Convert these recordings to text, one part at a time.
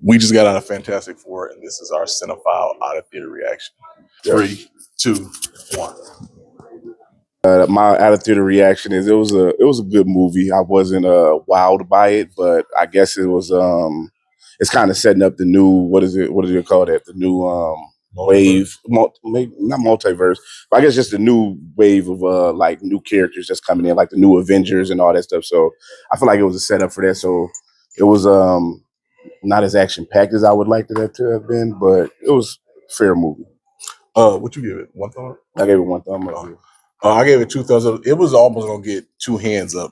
We just got out of Fantastic Four, and this is our cinephile out of theater reaction. 3, 2, 1. My out of theater reaction is it was a good movie. I wasn't wowed by it, but I guess it was it's kind of setting up the new what do you call that, the new wave, maybe not multiverse, but I guess just the new wave of like new characters just coming in, like the new Avengers and all that stuff. So I feel like it was a setup for that. So it was not as action packed as I would like it to have been, but it was a fair movie. What you give it? 1 thumb up? I gave it 1 thumb up. I gave it 2 thumbs up. It was almost gonna get 2 hands up.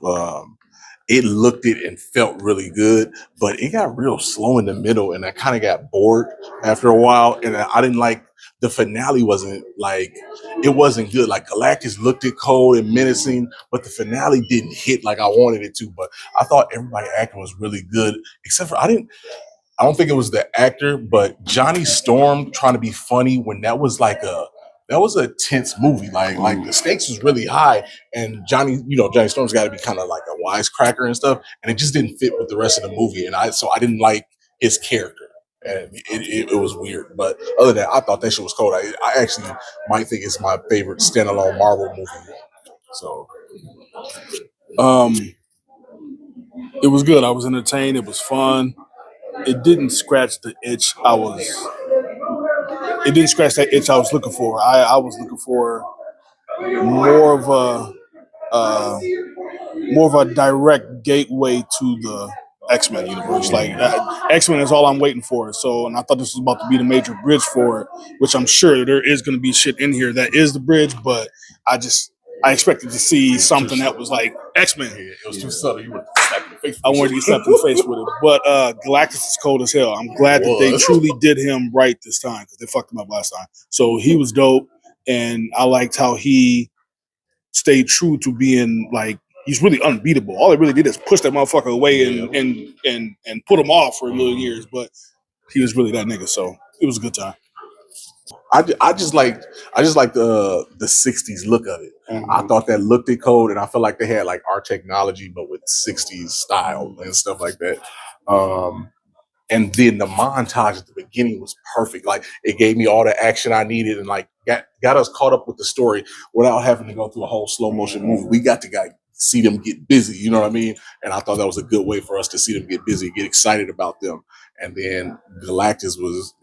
It looked it and felt really good, but it got real slow in the middle, and I kind of got bored after a while. And I didn't like the finale. Wasn't like it wasn't good. Like Galactus looked it cold and menacing, but the finale didn't hit like I wanted it to. But I thought everybody acting was really good, except for I don't think it was the actor, but Johnny Storm trying to be funny when that was a tense movie. Like the stakes was really high, and Johnny Storm's got to be kind of like a wisecracker and stuff, and it just didn't fit with the rest of the movie. And I didn't like his character, and it was weird. But other than that, I thought that shit was cold. I actually might think it's my favorite standalone Marvel movie. So, It was good. I was entertained. It was fun. It didn't scratch the itch It didn't scratch that itch I was looking for. I was looking for more of a direct gateway to the X-Men universe. Like X-Men is all I'm waiting for. So, and I thought this was about to be the major bridge for it, which I'm sure there is going to be shit in here that is the bridge. But I expected to see something that was like X-Men. yeah, it was too subtle. You were slapping the face. I wanted to get slapped in the face with it. But Galactus is cold as hell. I'm glad that they truly did him right this time because they fucked him up last time. So he was dope, and I liked how he stayed true to being like he's really unbeatable. All they really did is push that motherfucker away and put him off for a million years. But he was really that nigga. So it was a good time. I just like the '60s look of it. Mhm. I thought that looked it cold, and I felt like they had like our technology, but with '60s style and stuff like that. And then the montage at the beginning was perfect. Like it gave me all the action I needed, and like got us caught up with the story without having to go through a whole slow motion movie. We got to see them get busy. You know what I mean? And I thought that was a good way for us to see them get busy, get excited about them. And then Galactus was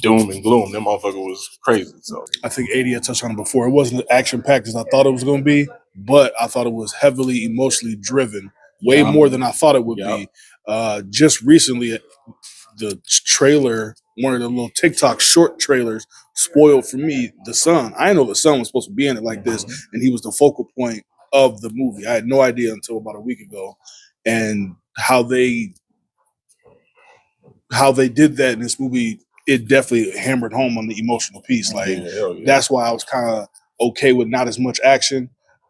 doom and gloom. That motherfucker was crazy. So I think AD had touched on it before. It wasn't action packed as I thought it was going to be, but I thought it was heavily emotionally driven, way more than I thought it would be. Just recently, the trailer, one of the little TikTok short trailers, spoiled for me the son. I didn't know the son was supposed to be in it like this, and he was the focal point of the movie. I had no idea until about a week ago, and how they did that in this movie. It definitely hammered home on the emotional piece. Like that's why I was kind of okay with not as much action,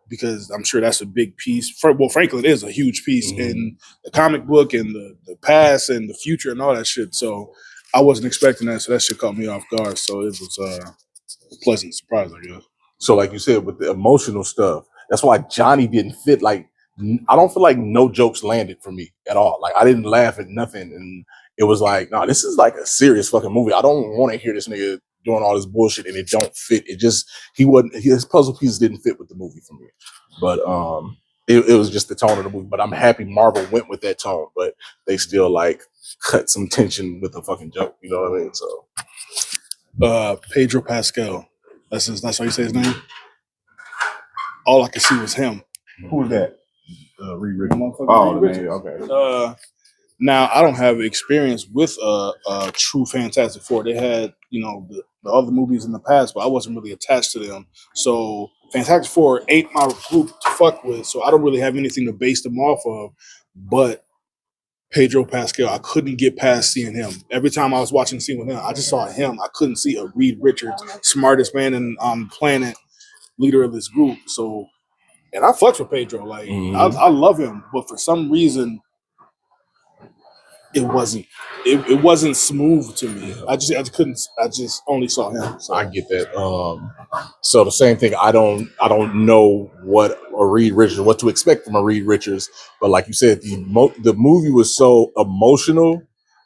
because I'm sure that's a big piece. Well, frankly, it is a huge piece in the comic book and the past and the future and all that shit. So I wasn't expecting that. So that shit caught me off guard. So it was a pleasant surprise, I guess. So like you said, with the emotional stuff, that's why Johnny didn't fit. Like I don't feel like no jokes landed for me at all. Like I didn't laugh at nothing, and it was like, no, this is like a serious fucking movie. I don't want to hear this nigga doing all this bullshit and it don't fit. It just his puzzle pieces didn't fit with the movie for me. But it was just the tone of the movie. But I'm happy Marvel went with that tone, but they still like cut some tension with a fucking joke. You know what I mean? So Pedro Pascal. That's how you say his name. All I could see was him. Who was that? Reed Richards. Oh, the name. Okay. Now I don't have experience with a true Fantastic Four. They had the other movies in the past, but I wasn't really attached to them. So Fantastic Four ain't my group to fuck with. So I don't really have anything to base them off of. But Pedro Pascal, I couldn't get past seeing him. Every time I was watching the scene with him, I just saw him. I couldn't see a Reed Richards, smartest man on the planet, leader of this group. So, and I fucks with Pedro. Like I love him, but for some reason, it wasn't smooth to me. I just only saw him. So. I get that. So the same thing. I don't know what to expect from a Reed Richards, but like you said, the movie was so emotional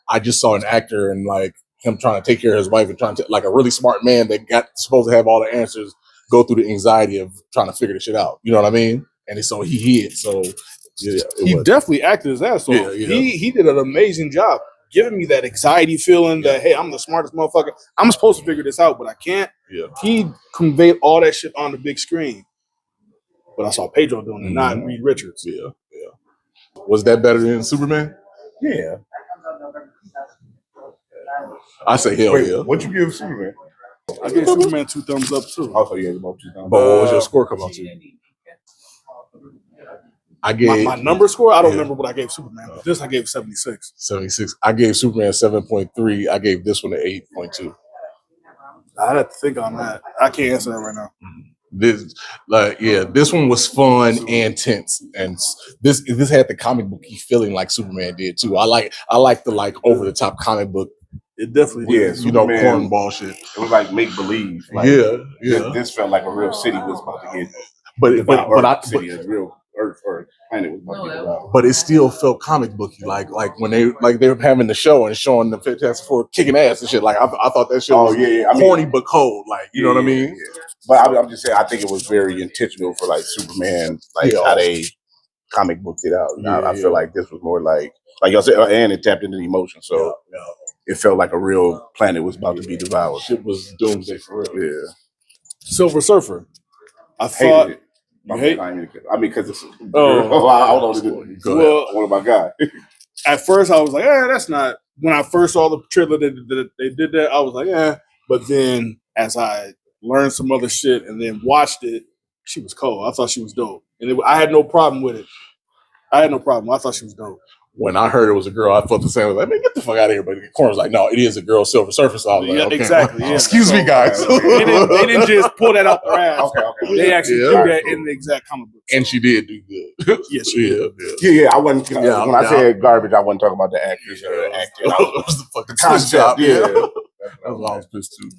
I just saw an actor and like him trying to take care of his wife and trying to like a really smart man that got supposed to have all the answers go through the anxiety of trying to figure this shit out. You know what I mean? And so he hid. So yeah, He definitely acted his ass off. He did an amazing job giving me that anxiety feeling that, hey, I'm the smartest motherfucker. I'm supposed to figure this out, but I can't. Yeah. He conveyed all that shit on the big screen. But I saw Pedro doing it, not Reed Richards. Yeah. Was that better than Superman? Yeah. I say hell Wait, yeah. what you give Superman? I gave Superman 2 thumbs up too. Also, yeah, about 2 thumbs. But what was your score come out to? I gave My number score, I don't Yeah. remember what I gave Superman. But this I gave 76. 76. I gave Superman 7.3. I gave this one an 8.2. I'd have to think on that. I can't answer that right now. This one was fun and tense, and this had the comic booky feeling like Superman did too. I like the like over the top comic book, It definitely Yeah, did. you know, Superman. cornball shit. It was like make believe. Like, Yeah. This felt like a real city was about to get. But a real Earth or planet was about to get devoured. but it still felt comic booky, like when they were having the show and showing the Fantastic Four kicking ass and shit. Like I thought that shit was I mean, corny but cold. Like you know what I mean? Yeah. But I'm just saying, I think it was very intentional for like Superman, like Yeah. how they comic booked it out. I Yeah. feel like this was more like y'all said, and it tapped into the emotion, so it felt like a real planet was about to be devoured. Shit was doomsday for real. Yeah, Silver Surfer. I thought hated it. you hate. I mean, because it's Oh. I don't know. Go Well, One of my guys. at first I was like, that's not. When I first saw the trailer that they did that, I was like, But then as I learned some other shit and then watched it, she was cold. I thought she was dope, and I had no problem with it. I thought she was dope. When I heard it was a girl, I felt the same. I was like, man, get the fuck out of here. But the corner's like, no, it is a girl, Silver Surfer. So I was like, Yeah, okay. exactly, yeah. Excuse me, guys. They didn't just pull that out their ass. Okay. They actually Yeah. threw that in the exact comic book. And she did do good. Yes, she did. Yeah. I wasn't. Yeah, when I yeah. said garbage, I wasn't talking about the actors or the acting. That was the fucking concept. job. Yeah. That's what I was pissed too.